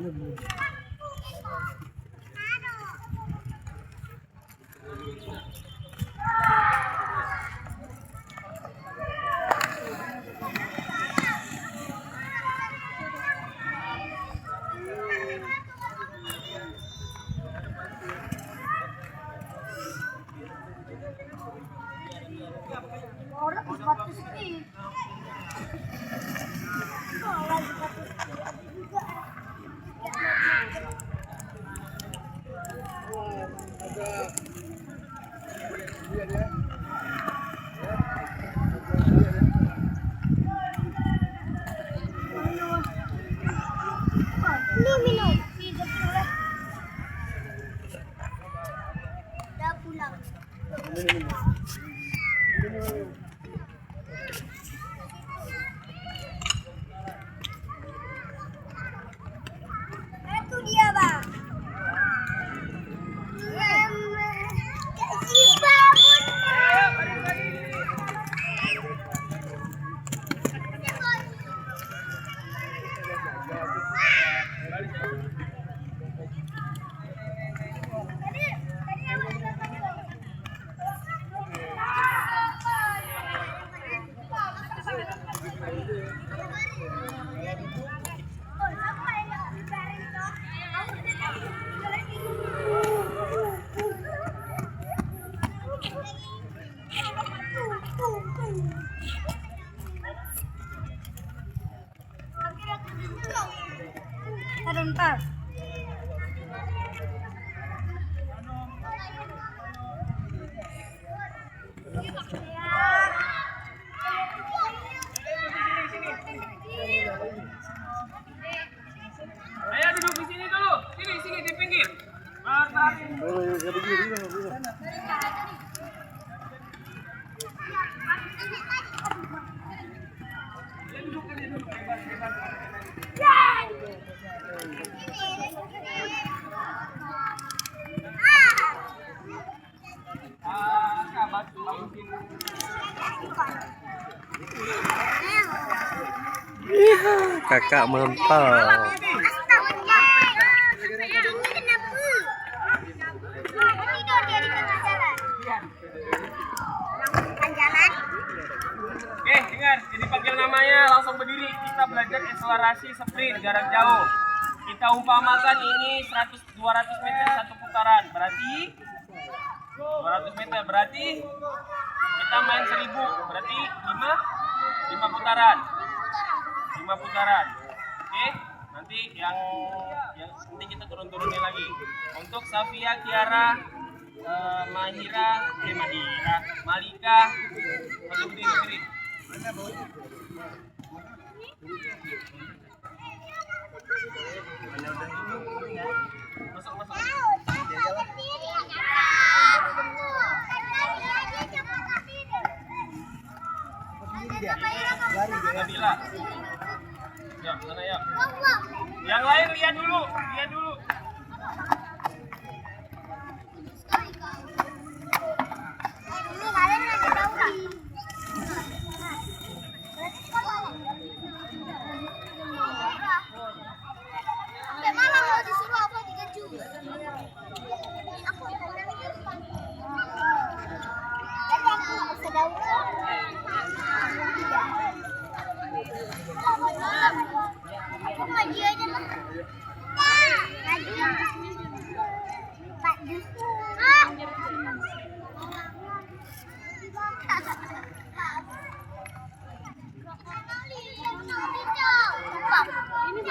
Orang sepatu sih. Minum. Udah pulang. Itu dia, Bang. Ntar. Ayo duduk di sini dulu. Sini di pinggir. Kakak mental. Oke, dengar. Jadi panggil namanya langsung berdiri. Kita belajar akselerasi sprint jarak jauh. Kita umpamakan ini 200 meter satu putaran. Berarti 200 meter. Berarti kita main 1000. Berarti 5 putaran. 5 putaran. Oke. Nanti yang nanti kita turunin lagi. Untuk Safia, Kiara, Malika, masuk berdiri. Masuk. Nabila. Ya, sana ya. Yang lain lihat dulu. Ini